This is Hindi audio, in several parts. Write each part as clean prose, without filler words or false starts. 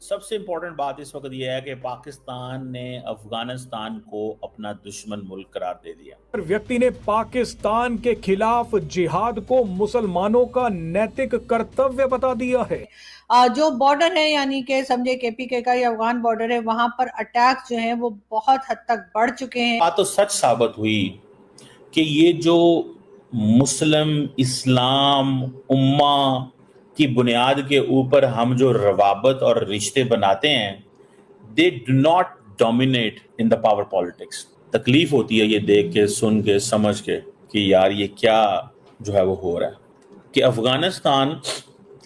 सबसे इम्पोर्टेंट बात इस वक्त यह है कि पाकिस्तान ने अफगानिस्तान को अपना दुश्मन मुल्क करार दे दिया। व्यक्ति ने पाकिस्तान के खिलाफ जिहाद को मुसलमानों का नैतिक कर्तव्य बता दिया है। जो बॉर्डर है यानी कि समझे केपीके का ये अफगान बॉर्डर है, वहां पर अटैक जो है वो बहुत हद तक बढ़ चुके हैं। बात तो सच साबित हुई कि ये जो मुस्लिम इस्लाम उम्मा की बुनियाद के ऊपर हम जो रवाबत और रिश्ते बनाते हैं, they do not dominate in the power politics. तकलीफ होती है ये देख के, सुन के, समझ के कि यार ये क्या जो है वो हो रहा है कि अफगानिस्तान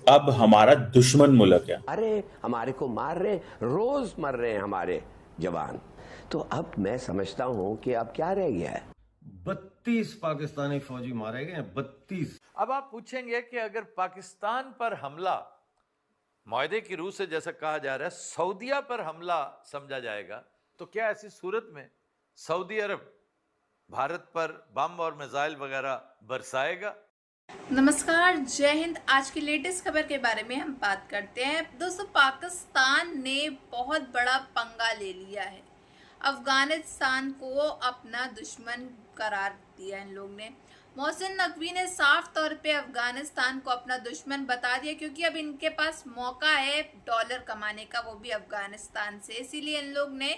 अब हमारा दुश्मन मुल्क है। अरे हमारे को मार रहे, रोज मर रहे हैं हमारे जवान। तो अब मैं समझता हूं कि अब क्या रह गया है। 32 पाकिस्तानी फौजी मारे गए हैं, 32। अब आप पूछेंगे कि अगर पाकिस्तान पर हमला मुआहदे की रूह से जैसा कहा जा रहा है सऊदीया पर हमला समझा जाएगा, तो क्या ऐसी सूरत में सऊदी अरब भारत पर बम और मिसाइल वगैरह बरसाएगा? नमस्कार, जय हिंद। आज की लेटेस्ट खबर के बारे में हम बात करते हैं। दोस्तों, पाकिस्तान ने बहुत बड़ा पंगा ले लिया है। अफगानिस्तान को अपना दुश्मन करार दिया इन लोग ने। मोहसिन नकवी ने साफ तौर पे अफगानिस्तान को अपना दुश्मन बता दिया, क्योंकि अब इनके पास मौका है डॉलर कमाने का, वो भी अफगानिस्तान से। इसीलिए इन लोग ने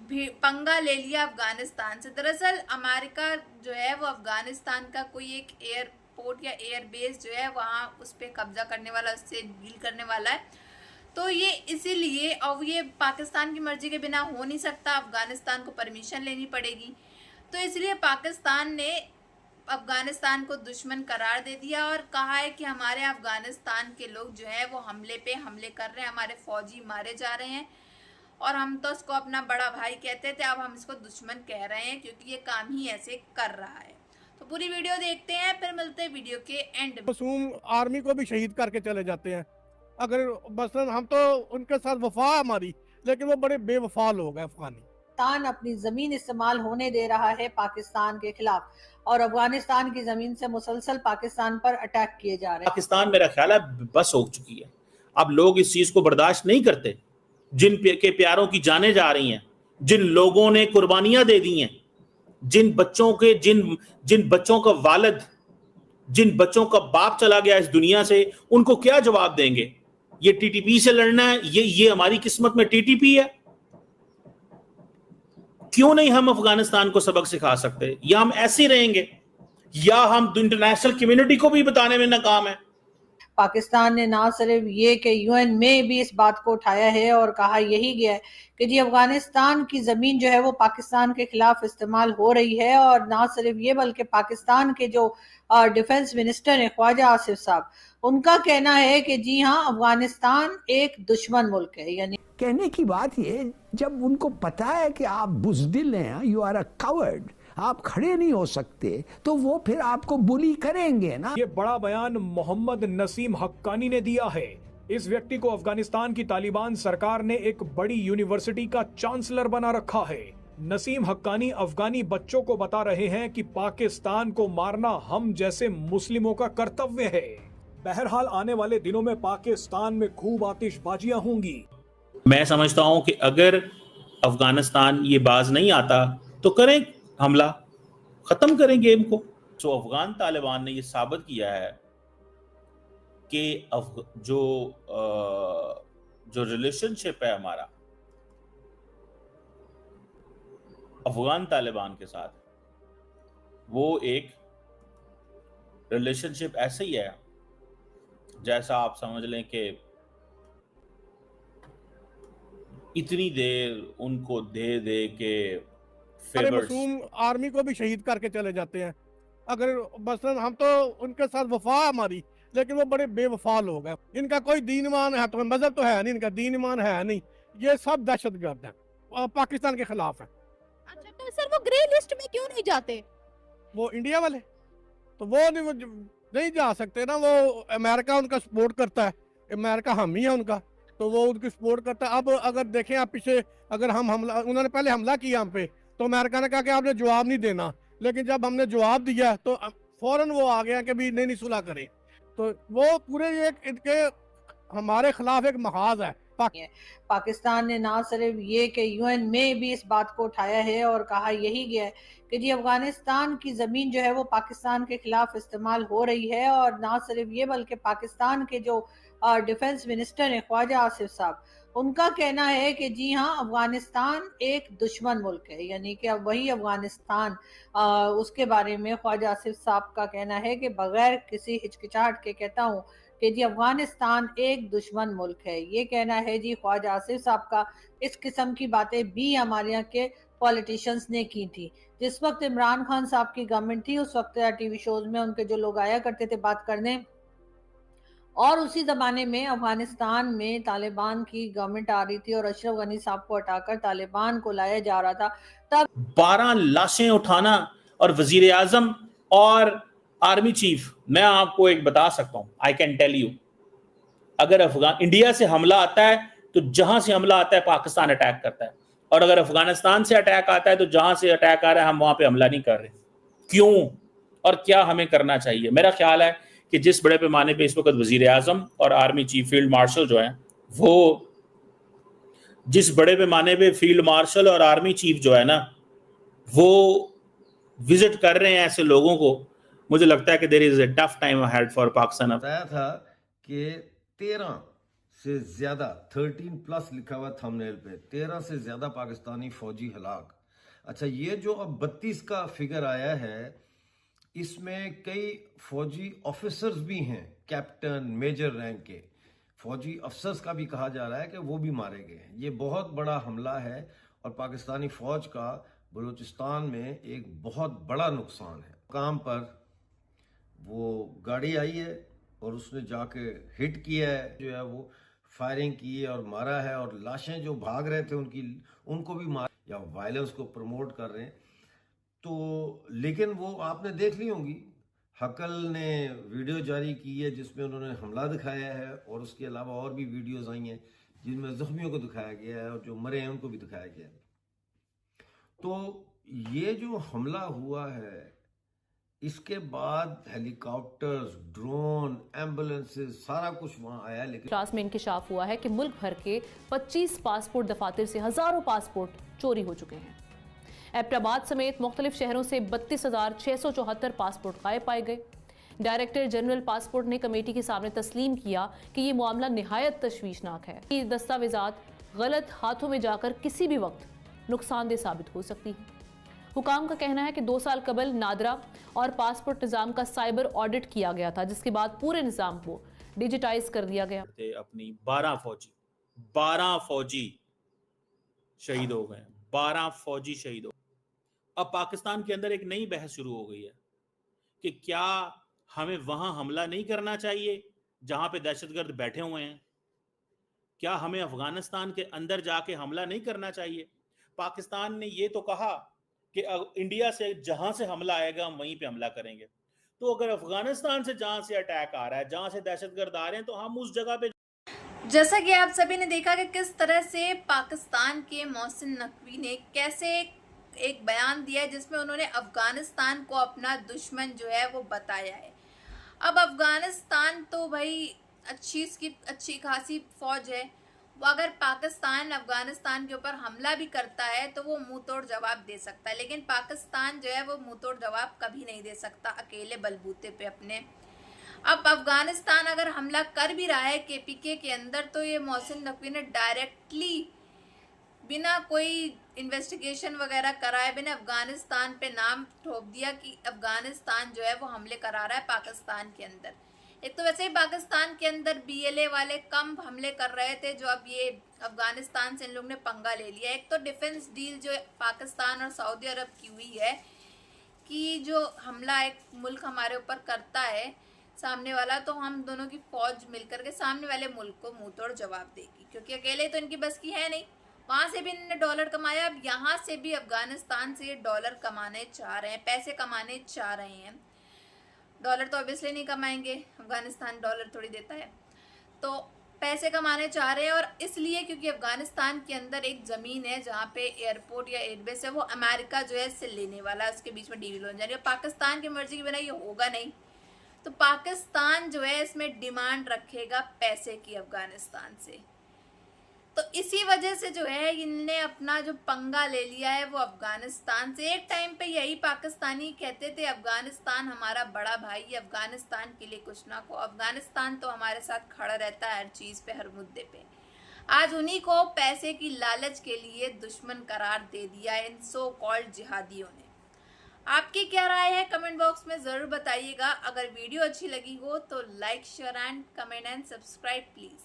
भी पंगा ले लिया अफगानिस्तान से। दरअसल अमेरिका जो है वो अफगानिस्तान का कोई एक एयरपोर्ट या एयरबेस जो है वहाँ उस पर कब्जा करने वाला, उससे डील करने वाला है। तो ये इसीलिए, और ये पाकिस्तान की मर्जी के बिना हो नहीं सकता, अफगानिस्तान को परमिशन लेनी पड़ेगी। तो इसलिए पाकिस्तान ने अफगानिस्तान को दुश्मन करार दे दिया और कहा है कि हमारे अफगानिस्तान के लोग जो है वो हमले पे हमले कर रहे हैं, हमारे फौजी मारे जा रहे हैं और हम तो उसको अपना बड़ा भाई कहते थे, अब हम इसको दुश्मन कह रहे हैं क्योंकि ये काम ही ऐसे कर रहा है। तो पूरी वीडियो देखते हैं, फिर मिलते हैं वीडियो के एंड में। मासूम आर्मी को भी शहीद करके चले जाते हैं। अगर बस हम तो उनके साथ वफा हमारी, लेकिन वो बड़े बेवफा लोग हैं अफगानी। पाकिस्तान अपनी जमीन इस्तेमाल होने दे रहा है पाकिस्तान के खिलाफ, और अफगानिस्तान की जमीन से मुसलसल पाकिस्तान पर अटैक किए जा रहे हैं। पाकिस्तान मेरा ख्याल है बस हो चुकी है। अब लोग इस चीज को बर्दाश्त नहीं करते। जिन के प्यारों की जानें जा रही हैं, जिन लोगों ने कुर्बानियां दे दी हैं, जिन बच्चों का वालिद, जिन बच्चों का बाप चला गया इस दुनिया से, उनको क्या जवाब देंगे? ये टीटीपी से लड़ना है, ये हमारी किस्मत में टीटीपी है। क्यों नहीं हम अफगानिस्तान को सबक सिखा सकते? या हम ऐसे रहेंगे या हम इंटरनेशनल कम्युनिटी को भी बताने में नाकाम है। पाकिस्तान ने ना सिर्फ ये कि यूएन में भी इस बात को उठाया है और कहा यही गया है कि जी अफगानिस्तान की जमीन जो है वो पाकिस्तान के खिलाफ इस्तेमाल हो रही है, और ना सिर्फ ये बल्कि पाकिस्तान के जो डिफेंस मिनिस्टर हैं ख्वाजा आसिफ साहब, उनका कहना है कि जी हाँ, अफगानिस्तान एक दुश्मन मुल्क है। यानी कहने की बात ये, जब उनको पता है कि आप बुज़दिल हैं, यू आर अ कावर्ड, आप खड़े नहीं हो सकते, तो वो फिर आपको बुली करेंगे ना। ये बड़ा बयान मोहम्मद नसीम हक्कानी ने दिया है। इस व्यक्ति को अफगानिस्तान की तालिबान सरकार ने एक बड़ी यूनिवर्सिटी का चांसलर बना रखा है। नसीम हक्कानी अफगानी बच्चों को बता रहे हैं कि पाकिस्तान को मारना हम जैसे मुस्लिमों का कर्तव्य है। बहरहाल आने वाले दिनों में पाकिस्तान में खूब आतिशबाजियां होंगी। मैं समझता हूं कि अगर अफगानिस्तान ये बाज नहीं आता तो करें हमला, खत्म करें गेम को। तो अफगान तालिबान ने ये साबित किया है कि जो रिलेशनशिप है हमारा अफगान तालिबान के साथ, वो एक रिलेशनशिप ऐसे ही है जैसा आप समझ लें कि इतनी देर उनको दे दे के मासूम आर्मी को भी शहीद करके चले जाते हैं। अगर बस हम तो उनके साथ वफा हमारी, लेकिन वो बड़े बेवफा लोग हैं। इनका कोई दीन ईमान है तो मजहब तो है नहीं, इनका दीन ईमान है नहीं। ये सब दहशतगर्द हैं और पाकिस्तान के खिलाफ है। अच्छा, तो सर वो ग्रे लिस्ट में क्यों नहीं जाते? वो इंडिया वाले तो वो नहीं जा सकते ना। वो अमेरिका उनका सपोर्ट करता है, अमेरिका हम ही है उनका, तो वो उनकी सपोर्ट करता है। अब अगर देखें आप पीछे, अगर हम हमला, उन्होंने पहले हमला किया हम पे, तो अमेरिका ने कहा कि आपने जवाब नहीं देना, लेकिन जब हमने जवाब दिया तो फौरन वो आ गया कि भी नहीं सुलह करें। तो वो पूरे एक इनके हमारे खिलाफ एक महाज है, पाकिस्तान ने ना सिर्फ ये कि यूएन में भी इस बात को उठाया है और कहा यही गया है कि जी अफगानिस्तान की ज़मीन जो है वो पाकिस्तान के खिलाफ इस्तेमाल हो रही है, और ना सिर्फ ये बल्कि पाकिस्तान के जो डिफेंस मिनिस्टर हैं ख्वाजा आसिफ साहब, उनका कहना है कि जी हाँ अफगानिस्तान एक दुश्मन मुल्क है, यानी कि अब वही अफगानिस्तान उसके बारे में ख्वाजा आसिफ साहब का कहना है कि बगैर किसी हिचकिचाहट के कहता हूँ कि जी अफगानिस्तान एक दुश्मन मुल्क है। ये कहना है जी ख्वाजा आसिफ साहब का। इस किस्म की बातें भी हमारे यहाँ के पॉलिटिशियंस ने की थी। जिस वक्त इमरान खान साहब की गवर्नमेंट थी उस वक्त टीवी शोज में उनके जो लोग आया करते थे बात करने, और उसी जमाने में अफगानिस्तान में तालिबान की गवर्नमेंट आ रही थी और अशरफ गनी साहब को हटाकर तालिबान को लाया जा रहा था। तब 12 लाशें उठाना और वजीर आजम और आर्मी चीफ, मैं आपको एक बता सकता हूं, आई कैन टेल यू, अगर इंडिया से हमला आता है तो जहां से हमला आता है पाकिस्तान अटैक करता है, और अगर अफगानिस्तान से अटैक आता है तो जहां से अटैक आ रहा है हम वहां पे हमला नहीं कर रहे। क्यों और क्या हमें करना चाहिए? मेरा ख्याल है कि जिस बड़े पैमाने पे इस वक्त वजीर आजम और आर्मी चीफ फील्ड मार्शल जो है वो जिस बड़े पैमाने पे फील्ड मार्शल और आर्मी चीफ जो है ना वो विजिट कर रहे हैं ऐसे लोगों को, मुझे लगता है कि there is a tough time ahead for Pakistan. बताया था कि 13 से ज्यादा 13 प्लस लिखा हुआ थंबनेल पे 13 से ज्यादा पाकिस्तानी फौजी हलाक। अच्छा, ये जो अब 32 का फिगर आया है इसमें कई फौजी ऑफिसर्स भी हैं, कैप्टन मेजर रैंक के फौजी अफसर्स का भी कहा जा रहा है कि वो भी मारे गए हैं। ये बहुत बड़ा हमला है और पाकिस्तानी फौज का बलूचिस्तान में एक बहुत बड़ा नुकसान है। काम पर वो गाड़ी आई है और उसने जाके हिट किया है, जो है वो फायरिंग की है और मारा है, और लाशें जो भाग रहे थे उनको भी मार या वायलेंस को प्रमोट कर रहे हैं। तो लेकिन वो आपने देख ली होंगी, हकल ने वीडियो जारी की है जिसमें उन्होंने हमला दिखाया है, और उसके अलावा और भी वीडियोस आई हैं जिनमें जख्मियों को दिखाया गया है और जो मरे हैं उनको भी दिखाया गया है। तो ये जो हमला हुआ है इसके बाद हेलीकॉप्टर्स, ड्रोन, एम्बुलेंसेस, सारा कुछ वहां आया, लेकिन क्लास में इंकशाफ हुआ है कि मुल्क भर के 25 पासपोर्ट दफातर से हजारों पासपोर्ट चोरी हो चुके हैं। एबटाबाद समेत मुख्तलिफ शहरों से 32,674 पासपोर्ट गायब पाए गए। डायरेक्टर जनरल पासपोर्ट ने कमेटी के सामने तस्लीम किया कि ये मामला निहायत तशवीशनाक है। ये दस्तावेजात गलत हाथों में जाकर किसी भी वक्त नुकसानदेह साबित हो सकती है। हुकाम का कहना है कि 2 साल कबल नादरा और पासपोर्ट निज़ाम का साइबर ऑडिट किया गया था, जिसके बाद पूरे निज़ाम को डिजिटाइज कर दिया गया। अपनी 12 फौजी शहीद हो गए, 12 फौजी शहीद हो। अब पाकिस्तान के अंदर एक नई बहस शुरू हो गई है कि क्या हमें वहां हमला नहीं करना चाहिए जहां पे दहशतगर्द बैठे हुए हैं? क्या हमें अफगानिस्तान के अंदर जाके हमला नहीं करना चाहिए? पाकिस्तान ने ये तो कहा कि इंडिया से जहां से हमला आएगा हम वहीं पे हमला करेंगे। तो अगर अफगानिस्तान से जहां से अटैक आ रहा है, जहां से दहशतगर्द आ रहे हैं, तो हम उस जगह पे। जैसा कि आप सभी ने देखा कि किस तरह से पाकिस्तान के मोहसिन नकवी ने कैसे एक बयान दिया है जिसमें उन्होंने अफगानिस्तान को अपना दुश्मन जो है वो बताया है। अब अफगानिस्तान तो भाई अच्छी खासी फौज है, वो अगर पाकिस्तान अफगानिस्तान के ऊपर हमला भी करता है तो वो मुंह तोड़ जवाब दे सकता है, लेकिन पाकिस्तान जो है वो मुंह तोड़ जवाब कभी नहीं दे सकता अकेले बलबूते पे अपने। अब अफगानिस्तान अगर हमला कर भी रहा है केपीके के अंदर, तो ये मोहसिन नकवी ने डायरेक्टली बिना कोई इन्वेस्टिगेशन वगैरह कराए, बिना अफगानिस्तान पे नाम ठोक दिया कि अफगानिस्तान जो है वो हमले करा रहा है पाकिस्तान के अंदर। एक तो वैसे ही पाकिस्तान के अंदर बीएलए वाले कम हमले कर रहे थे, जो अब ये अफगानिस्तान से इन लोगों ने पंगा ले लिया। एक तो डिफेंस डील जो पाकिस्तान और सऊदी अरब की हुई है कि जो हमला एक मुल्क हमारे ऊपर करता है सामने वाला, तो हम दोनों की फौज मिलकर के सामने वाले मुल्क को मुंह तोड़ जवाब देगी, क्योंकि अकेले तो इनकी बस की है नहीं। वहां से भी इन्होंने डॉलर कमाया, अब यहाँ से भी अफगानिस्तान से ये डॉलर कमाने चाह रहे हैं, पैसे कमाने चाह रहे हैं। डॉलर तो ऑब्वियसली नहीं कमाएंगे, अफगानिस्तान डॉलर थोड़ी देता है, तो पैसे कमाने चाह रहे हैं। और इसलिए क्योंकि अफगानिस्तान के अंदर एक ज़मीन है जहाँ पे एयरपोर्ट या एयरबेस है, वो अमेरिका जो है इससे लेने वाला है, उसके बीच में डील हो जाएगी। पाकिस्तान की मर्जी के बिना ये होगा नहीं, तो पाकिस्तान जो है इसमें डिमांड रखेगा पैसे की अफगानिस्तान से। इसी वजह से जो है इनने अपना जो पंगा ले लिया है वो अफगानिस्तान से। एक टाइम पे यही पाकिस्तानी कहते थे अफगानिस्तान हमारा बड़ा भाई, अफगानिस्तान के लिए कुछ ना को, अफगानिस्तान तो हमारे साथ खड़ा रहता है हर चीज पे, हर मुद्दे पे। आज उन्हीं को पैसे की लालच के लिए दुश्मन करार दे दिया इन सो कॉल्ड जिहादियों ने। आपकी क्या राय है कमेंट बॉक्स में जरूर बताइएगा। अगर वीडियो अच्छी लगी हो तो like share and comment and subscribe please.